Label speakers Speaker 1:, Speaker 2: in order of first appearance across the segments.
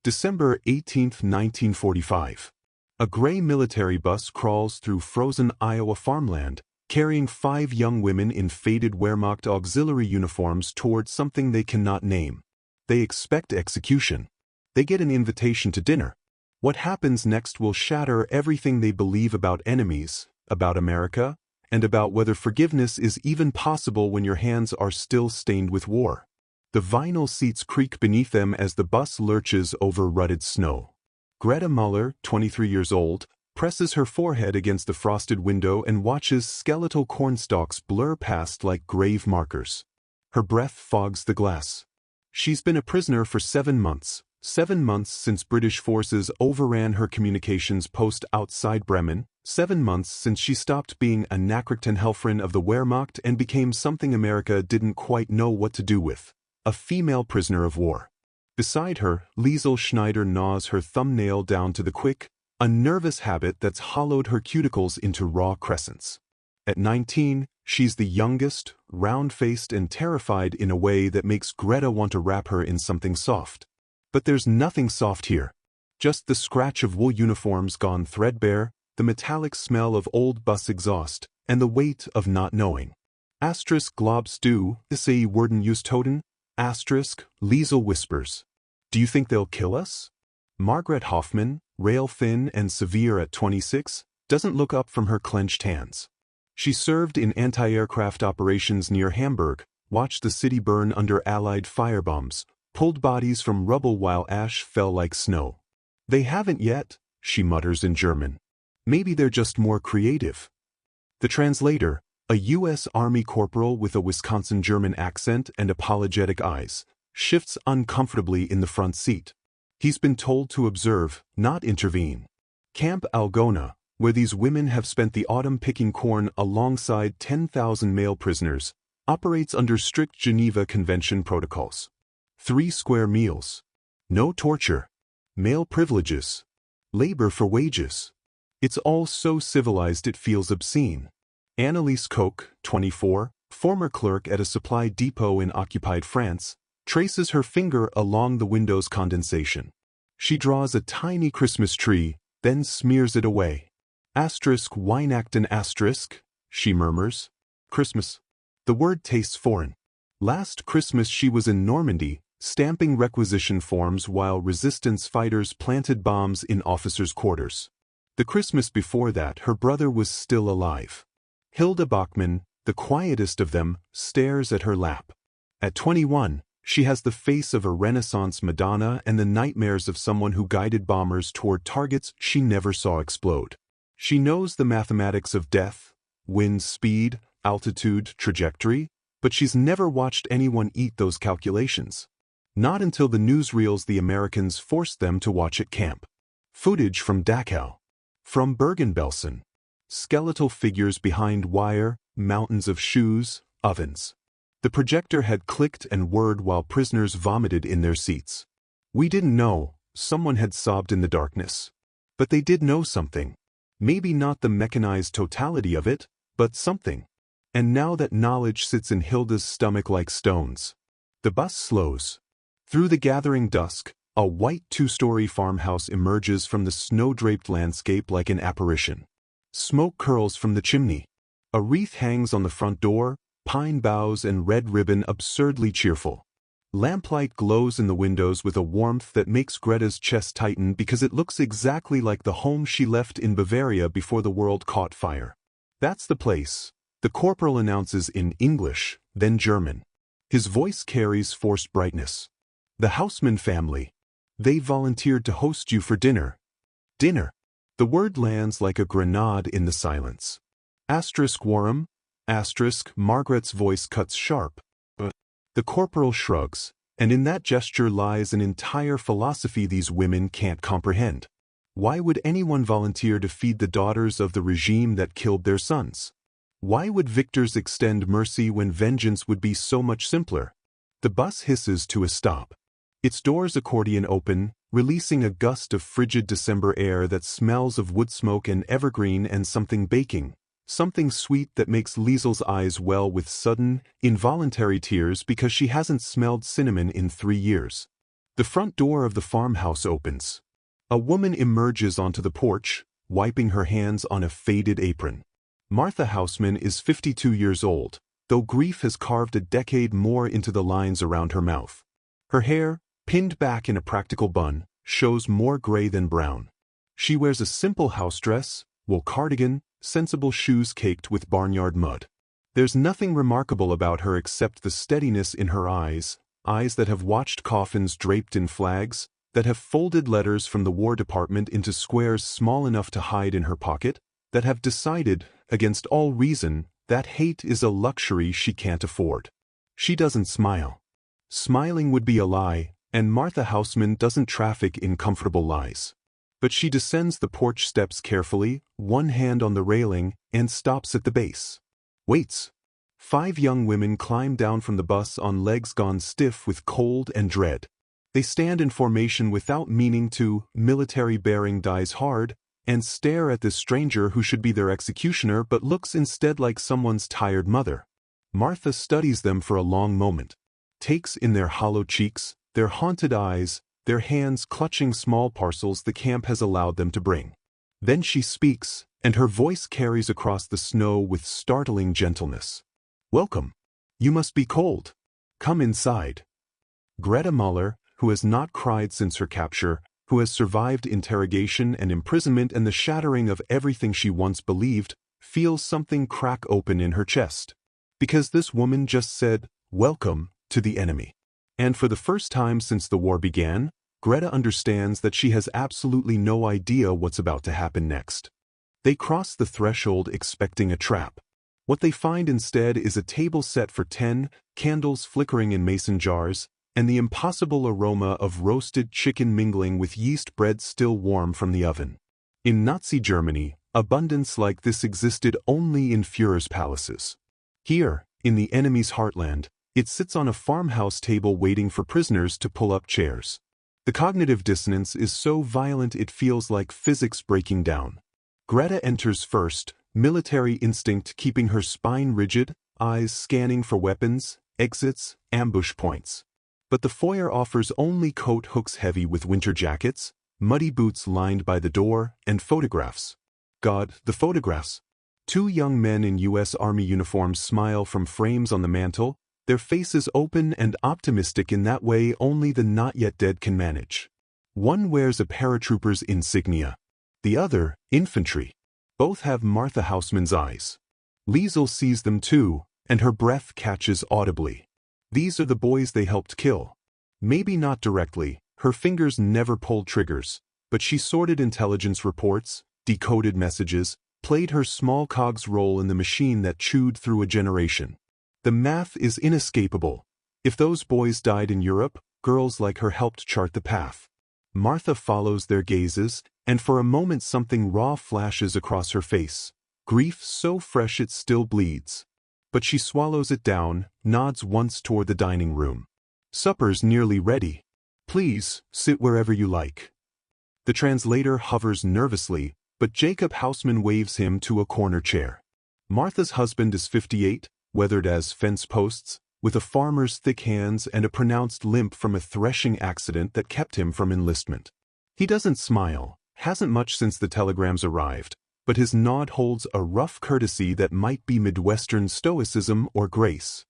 Speaker 1: December 18, 1945. A gray military bus crawls through frozen Iowa farmland, carrying 5 young women in faded Wehrmacht auxiliary uniforms towards something they cannot name. They expect execution. They get an invitation to dinner. What happens next will shatter everything they believe about enemies, about America, and about whether forgiveness is even possible when your hands are still stained with war. The vinyl seats creak beneath them as the bus lurches over rutted snow. Greta Muller, 23 years old, presses her forehead against the frosted window and watches skeletal cornstalks blur past like grave markers. Her breath fogs the glass. She's been a prisoner for 7 months. 7 months since British forces overran her communications post outside Bremen. 7 months since she stopped being a Nachrichtenhelferin of the Wehrmacht and became something America didn't quite know what to do with: a female prisoner of war. Beside her, Liesl Schneider gnaws her thumbnail down to the quick, a nervous habit that's hollowed her cuticles into raw crescents. At 19, she's the youngest, round-faced and terrified in a way that makes Greta want to wrap her in something soft. But there's nothing soft here. Just the scratch of wool uniforms gone threadbare, the metallic smell of old bus exhaust, and the weight of not knowing. Glaubst du, sie werden uns töten? Liesl whispers. Do you think they'll kill us? Margaret Hoffman, rail thin and severe at 26, doesn't look up from her clenched hands. She served in anti-aircraft operations near Hamburg, watched the city burn under Allied firebombs, pulled bodies from rubble while ash fell like snow. They haven't yet, she mutters in German. Maybe they're just more creative. The translator, a U.S. Army corporal with a Wisconsin German accent and apologetic eyes, shifts uncomfortably in the front seat. He's been told to observe, not intervene. Camp Algona, where these women have spent the autumn picking corn alongside 10,000 male prisoners, operates under strict Geneva Convention protocols. 3 square meals. No torture. Male privileges. Labor for wages. It's all so civilized it feels obscene. Anneliese Koch, 24, former clerk at a supply depot in occupied France, traces her finger along the window's condensation. She draws a tiny Christmas tree, then smears it away. Weihnachten, she murmurs. Christmas. The word tastes foreign. Last Christmas she was in Normandy, stamping requisition forms while resistance fighters planted bombs in officers' quarters. The Christmas before that her brother was still alive. Hilda Bachmann, the quietest of them, stares at her lap. At 21, she has the face of a Renaissance Madonna and the nightmares of someone who guided bombers toward targets she never saw explode. She knows the mathematics of death, wind speed, altitude, trajectory, but she's never watched anyone eat those calculations. Not until the newsreels the Americans forced them to watch at camp. Footage from Dachau. From Bergen-Belsen. Skeletal figures behind wire, mountains of shoes, ovens. The projector had clicked and whirred while prisoners vomited in their seats. We didn't know, someone had sobbed in the darkness. But they did know something. Maybe not the mechanized totality of it, but something. And now that knowledge sits in Hilda's stomach like stones. The bus slows. Through the gathering dusk, a white 2-story farmhouse emerges from the snow-draped landscape like an apparition. Smoke curls from the chimney. A wreath hangs on the front door, pine boughs and red ribbon absurdly cheerful. Lamplight glows in the windows with a warmth that makes Greta's chest tighten because it looks exactly like the home she left in Bavaria before the world caught fire. That's the place, the corporal announces in English, then German. His voice carries forced brightness. The Hausmann family. They volunteered to host you for dinner. Dinner. The word lands like a grenade in the silence. Warum? Margaret's voice cuts sharp. The corporal shrugs, and in that gesture lies an entire philosophy these women can't comprehend. Why would anyone volunteer to feed the daughters of the regime that killed their sons? Why would victors extend mercy when vengeance would be so much simpler? The bus hisses to a stop. Its doors accordion open, releasing a gust of frigid December air that smells of wood smoke and evergreen and something baking, something sweet that makes Liesl's eyes well with sudden, involuntary tears because she hasn't smelled cinnamon in 3 years. The front door of the farmhouse opens. A woman emerges onto the porch, wiping her hands on a faded apron. Martha Houseman is 52 years old, though grief has carved a decade more into the lines around her mouth. Her hair, pinned back in a practical bun, shows more gray than brown. She wears a simple house dress, wool cardigan, sensible shoes caked with barnyard mud. There's nothing remarkable about her except the steadiness in her eyes that have watched coffins draped in flags, that have folded letters from the War Department into squares small enough to hide in her pocket, that have decided, against all reason, that hate is a luxury she can't afford. She doesn't smile. Smiling would be a lie, and Martha Houseman doesn't traffic in comfortable lies. But she descends the porch steps carefully, one hand on the railing, and stops at the base. Waits. 5 young women climb down from the bus on legs gone stiff with cold and dread. They stand in formation without meaning to, military bearing dies hard, and stare at this stranger who should be their executioner but looks instead like someone's tired mother. Martha studies them for a long moment, takes in their hollow cheeks, their haunted eyes, their hands clutching small parcels the camp has allowed them to bring. Then she speaks, and her voice carries across the snow with startling gentleness. "Welcome. You must be cold. Come inside." Greta Muller, who has not cried since her capture, who has survived interrogation and imprisonment and the shattering of everything she once believed, feels something crack open in her chest. Because this woman just said, "Welcome," to the enemy. And for the first time since the war began, Greta understands that she has absolutely no idea what's about to happen next. They cross the threshold expecting a trap. What they find instead is a table set for 10, candles flickering in mason jars, and the impossible aroma of roasted chicken mingling with yeast bread still warm from the oven. In Nazi Germany, abundance like this existed only in Führer's palaces. Here, in the enemy's heartland, it sits on a farmhouse table waiting for prisoners to pull up chairs. The cognitive dissonance is so violent it feels like physics breaking down. Greta enters first, military instinct keeping her spine rigid, eyes scanning for weapons, exits, ambush points. But the foyer offers only coat hooks heavy with winter jackets, muddy boots lined by the door, and photographs. God, the photographs. 2 young men in U.S. Army uniforms smile from frames on the mantel, their faces open and optimistic in that way only the not-yet-dead can manage. One wears a paratrooper's insignia. The other, infantry. Both have Martha Houseman's eyes. Liesel sees them too, and her breath catches audibly. These are the boys they helped kill. Maybe not directly, her fingers never pulled triggers, but she sorted intelligence reports, decoded messages, played her small cog's role in the machine that chewed through a generation. The math is inescapable. If those boys died in Europe, girls like her helped chart the path. Martha follows their gazes, and for a moment something raw flashes across her face. Grief so fresh it still bleeds. But she swallows it down, nods once toward the dining room. "Supper's nearly ready. Please, sit wherever you like." The translator hovers nervously, but Jacob Houseman waves him to a corner chair. Martha's husband is 58, weathered as fence posts, with a farmer's thick hands and a pronounced limp from a threshing accident that kept him from enlistment. He doesn't smile, hasn't much since the telegrams arrived, but his nod holds a rough courtesy that might be Midwestern stoicism or grace.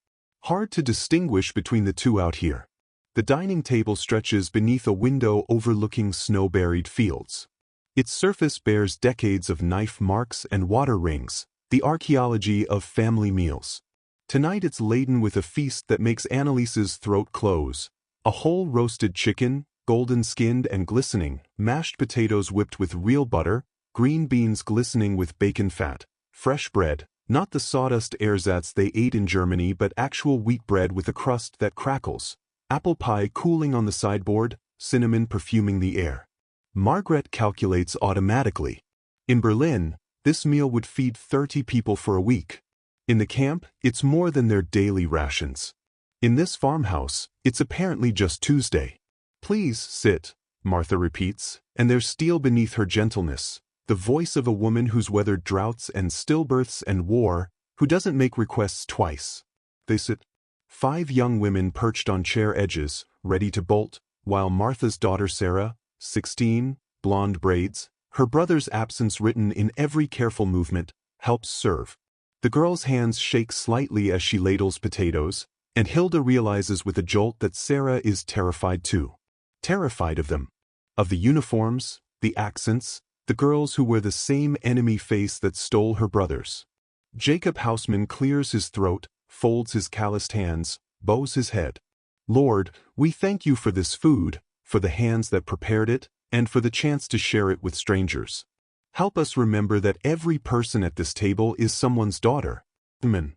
Speaker 1: Hard to distinguish between the two out here. The dining table stretches beneath a window overlooking snow-buried fields. Its surface bears decades of knife marks and water rings, the archaeology of family meals. Tonight it's laden with a feast that makes Annalise's throat close. A whole roasted chicken, golden-skinned and glistening, mashed potatoes whipped with real butter, green beans glistening with bacon fat, fresh bread, not the sawdust ersatz they ate in Germany but actual wheat bread with a crust that crackles, apple pie cooling on the sideboard, cinnamon perfuming the air. Margaret calculates automatically. In Berlin, this meal would feed 30 people for a week. In the camp, it's more than their daily rations. In this farmhouse, it's apparently just Tuesday. "Please sit," Martha repeats, and there's steel beneath her gentleness, the voice of a woman who's weathered droughts and stillbirths and war, who doesn't make requests twice. They sit. 5 young women perched on chair edges, ready to bolt, while Martha's daughter Sarah, 16, blonde braids, her brother's absence written in every careful movement, helps serve. The girl's hands shake slightly as she ladles potatoes, and Hilda realizes with a jolt that Sarah is terrified too. Terrified of them. Of the uniforms, the accents, the girls who wear the same enemy face that stole her brothers. Jacob Houseman clears his throat, folds his calloused hands, bows his head. Lord, we thank you for this food, for the hands that prepared it, and for the chance to share it with strangers. Help us remember that every person at this table is someone's daughter. Amen.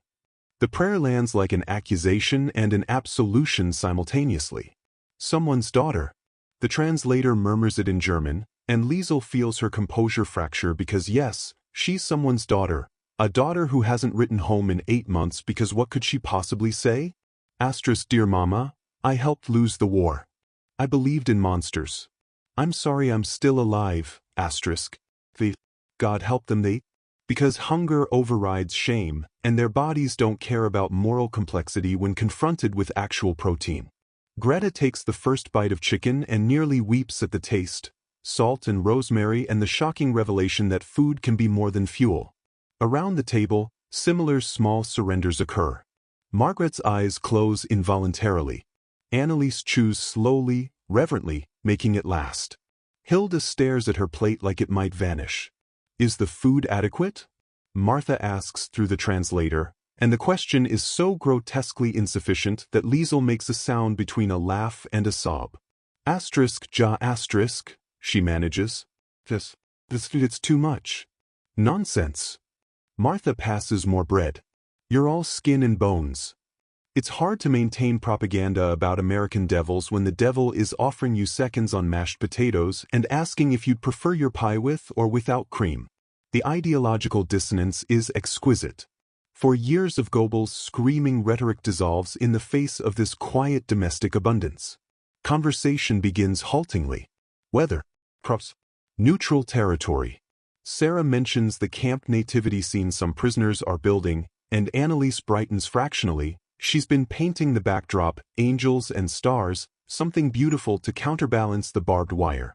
Speaker 1: The prayer lands like an accusation and an absolution simultaneously. Someone's daughter. The translator murmurs it in German, and Liesel feels her composure fracture because yes, she's someone's daughter, a daughter who hasn't written home in 8 months because what could she possibly say? Dear Mama, I helped lose the war. I believed in monsters. I'm sorry I'm still alive, God help them because hunger overrides shame, and their bodies don't care about moral complexity when confronted with actual protein. Greta takes the first bite of chicken and nearly weeps at the taste, salt and rosemary and the shocking revelation that food can be more than fuel. Around the table, similar small surrenders occur. Margaret's eyes close involuntarily. Anneliese chews slowly, reverently, making it last. Hilda stares at her plate like it might vanish. Is the food adequate? Martha asks through the translator, and the question is so grotesquely insufficient that Liesel makes a sound between a laugh and a sob. She manages. It's too much. Nonsense. Martha passes more bread. You're all skin and bones. It's hard to maintain propaganda about American devils when the devil is offering you seconds on mashed potatoes and asking if you'd prefer your pie with or without cream. The ideological dissonance is exquisite. For years of Goebbels' screaming rhetoric dissolves in the face of this quiet domestic abundance. Conversation begins haltingly. Weather. Crops. Neutral territory. Sarah mentions the camp nativity scene some prisoners are building, and Anneliese brightens fractionally. She's been painting the backdrop, angels and stars, something beautiful to counterbalance the barbed wire.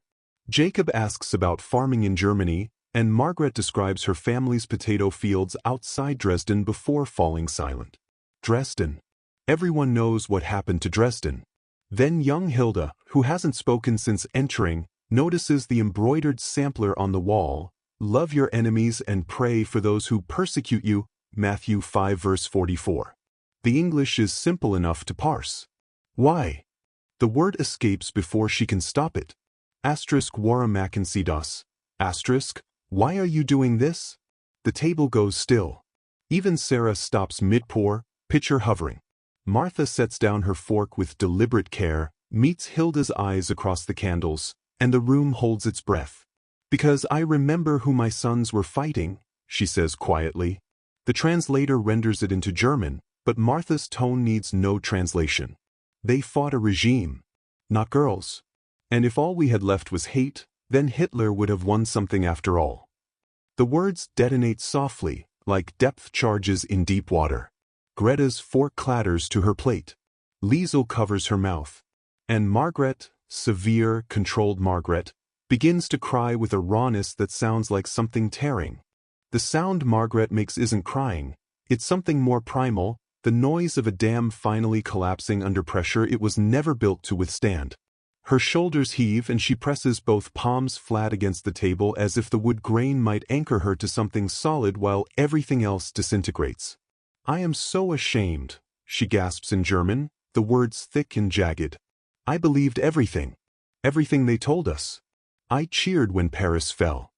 Speaker 1: Jacob asks about farming in Germany, and Margaret describes her family's potato fields outside Dresden before falling silent. Dresden. Everyone knows what happened to Dresden. Then young Hilda, who hasn't spoken since entering, notices the embroidered sampler on the wall, "Love your enemies and pray for those who persecute you," Matthew 5 verse 44. The English is simple enough to parse. Why? The word escapes before she can stop it. Wara Mackenzie das. Why are you doing this? The table goes still. Even Sarah stops mid-pour, pitcher hovering. Martha sets down her fork with deliberate care, meets Hilda's eyes across the candles, and the room holds its breath. Because I remember who my sons were fighting, she says quietly. The translator renders it into German, but Martha's tone needs no translation. They fought a regime, not girls. And if all we had left was hate, then Hitler would have won something after all. The words detonate softly, like depth charges in deep water. Greta's fork clatters to her plate. Liesel covers her mouth. And Margaret, severe, controlled Margaret, begins to cry with a rawness that sounds like something tearing. The sound Margaret makes isn't crying. It's something more primal, the noise of a dam finally collapsing under pressure it was never built to withstand. Her shoulders heave and she presses both palms flat against the table as if the wood grain might anchor her to something solid while everything else disintegrates. I am so ashamed, she gasps in German, the words thick and jagged. I believed everything. Everything they told us. I cheered when Paris fell.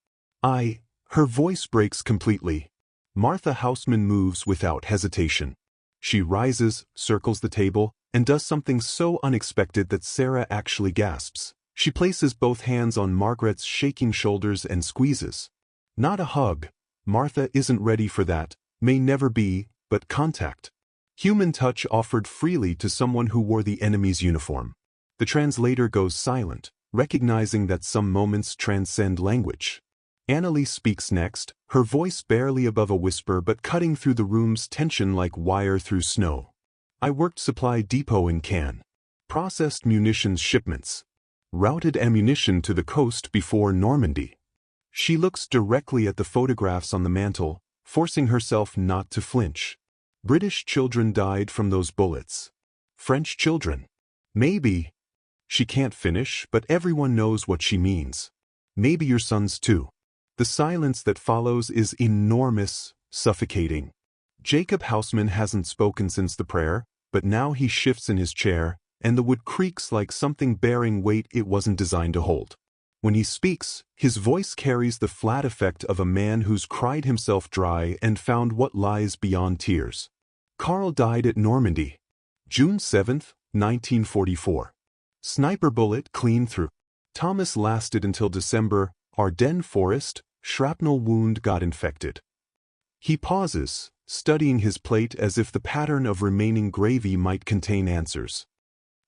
Speaker 1: Her voice breaks completely. Martha Houseman moves without hesitation. She rises, circles the table, and does something so unexpected that Sarah actually gasps. She places both hands on Margaret's shaking shoulders and squeezes. Not a hug. Martha isn't ready for that, may never be, but contact. Human touch offered freely to someone who wore the enemy's uniform. The translator goes silent, recognizing that some moments transcend language. Anneliese speaks next, her voice barely above a whisper but cutting through the room's tension like wire through snow. I worked supply depot in Cannes. Processed munitions shipments, routed ammunition to the coast before Normandy. She looks directly at the photographs on the mantel, forcing herself not to flinch. British children died from those bullets. French children. Maybe. She can't finish, but everyone knows what she means. Maybe your sons too. The silence that follows is enormous, suffocating. Jacob Houseman hasn't spoken since the prayer, but now he shifts in his chair, and the wood creaks like something bearing weight it wasn't designed to hold. When he speaks, his voice carries the flat effect of a man who's cried himself dry and found what lies beyond tears. Carl died at Normandy, June 7, 1944. Sniper bullet clean through. Thomas lasted until December. Ardennes forest, shrapnel wound got infected. He pauses, studying his plate as if the pattern of remaining gravy might contain answers.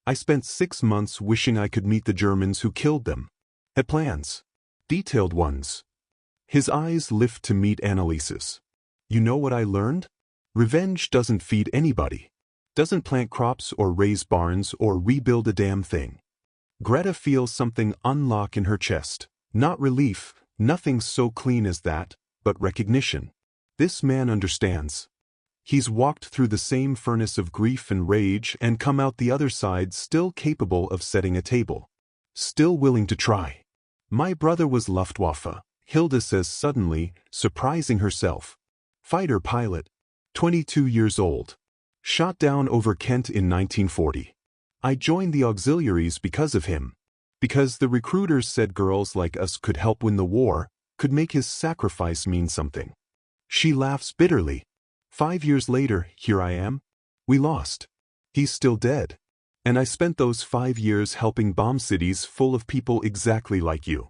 Speaker 1: I spent 6 months wishing I could meet the Germans who killed them. Had plans. Detailed ones. His eyes lift to meet Annalise's. You know what I learned? Revenge doesn't feed anybody. Doesn't plant crops or raise barns or rebuild a damn thing. Greta feels something unlock in her chest. Not relief, nothing so clean as that, but recognition. This man understands. He's walked through the same furnace of grief and rage and come out the other side still capable of setting a table. Still willing to try. My brother was Luftwaffe, Hilda says suddenly, surprising herself. Fighter pilot. 22 years old. Shot down over Kent in 1940. I joined the auxiliaries because of him. Because the recruiters said girls like us could help win the war, could make his sacrifice mean something. She laughs bitterly. 5 years later, here I am. We lost. He's still dead. And I spent those 5 years helping bomb cities full of people exactly like you.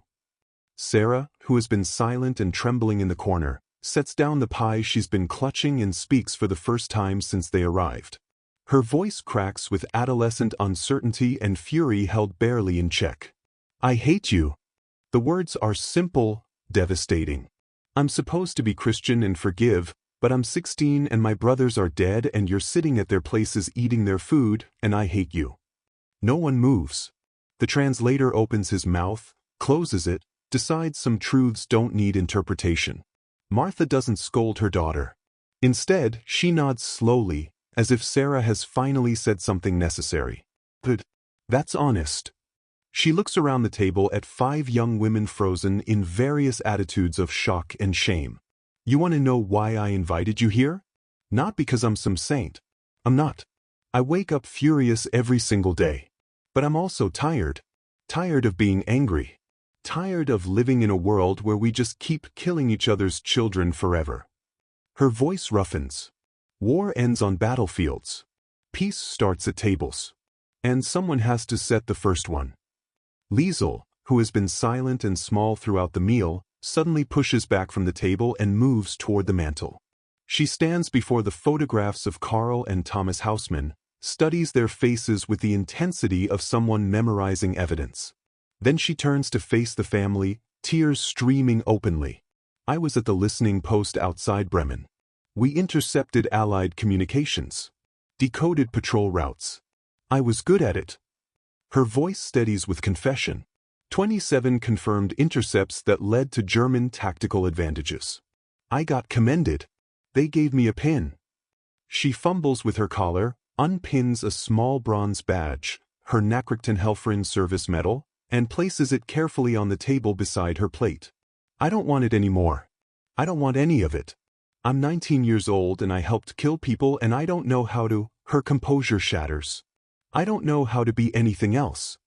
Speaker 1: Sarah, who has been silent and trembling in the corner, sets down the pie she's been clutching and speaks for the first time since they arrived. Her voice cracks with adolescent uncertainty and fury held barely in check. I hate you. The words are simple, devastating. I'm supposed to be Christian and forgive, but I'm 16 and my brothers are dead and you're sitting at their places eating their food, and I hate you. No one moves. The translator opens his mouth, closes it, decides some truths don't need interpretation. Martha doesn't scold her daughter. Instead, she nods slowly, as if Sarah has finally said something necessary. Good. That's honest. She looks around the table at 5 young women frozen in various attitudes of shock and shame. You want to know why I invited you here? Not because I'm some saint. I'm not. I wake up furious every single day. But I'm also tired. Tired of being angry. Tired of living in a world where we just keep killing each other's children forever. Her voice roughens. War ends on battlefields. Peace starts at tables. And someone has to set the first one. Liesel, who has been silent and small throughout the meal, suddenly pushes back from the table and moves toward the mantel. She stands before the photographs of Carl and Thomas Houseman, studies their faces with the intensity of someone memorizing evidence. Then she turns to face the family, tears streaming openly. I was at the listening post outside Bremen. We intercepted Allied communications. Decoded patrol routes. I was good at it. Her voice steadies with confession. 27 confirmed intercepts that led to German tactical advantages. I got commended. They gave me a pin. She fumbles with her collar, unpins a small bronze badge, her Nachrichtenhelferin service medal, and places it carefully on the table beside her plate. I don't want it anymore. I don't want any of it. I'm 19 years old and I helped kill people and I don't know how to. Her composure shatters. I don't know how to be anything else.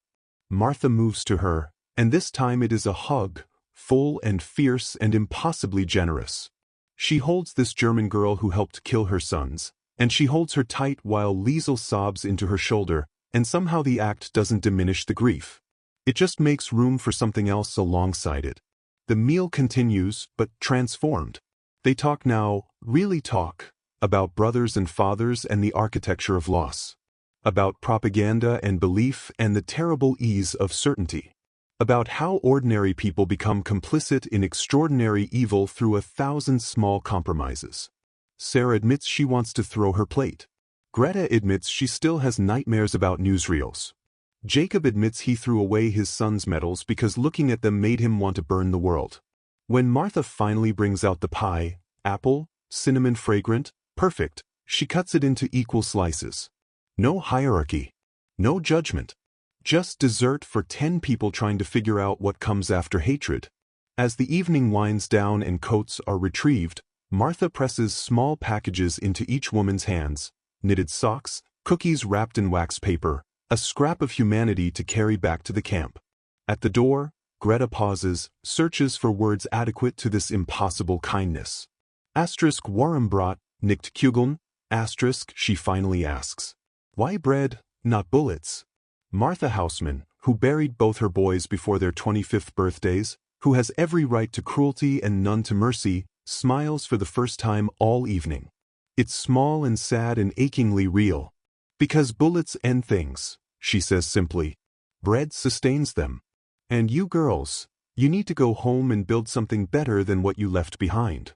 Speaker 1: Martha moves to her, and this time it is a hug, full and fierce and impossibly generous. She holds this German girl who helped kill her sons, and she holds her tight while Liesel sobs into her shoulder, and somehow the act doesn't diminish the grief. It just makes room for something else alongside it. The meal continues, but transformed. They talk now, really talk, about brothers and fathers and the architecture of loss. About propaganda and belief and the terrible ease of certainty. About how ordinary people become complicit in extraordinary evil through 1,000 small compromises. Sarah admits she wants to throw her plate. Greta admits she still has nightmares about newsreels. Jacob admits he threw away his son's medals because looking at them made him want to burn the world. When Martha finally brings out the pie, apple, cinnamon fragrant, perfect, she cuts it into equal slices. No hierarchy. No judgment. Just dessert for 10 people trying to figure out what comes after hatred. As the evening winds down and coats are retrieved, Martha presses small packages into each woman's hands: knitted socks, cookies wrapped in wax paper, a scrap of humanity to carry back to the camp. At the door, Greta pauses, searches for words adequate to this impossible kindness. Warm brought, nicht Kugeln? She finally asks. Why bread, not bullets? Martha Hausman, who buried both her boys before their 25th birthdays, who has every right to cruelty and none to mercy, smiles for the first time all evening. It's small and sad and achingly real. Because bullets end things, she says simply. Bread sustains them. And you girls, you need to go home and build something better than what you left behind.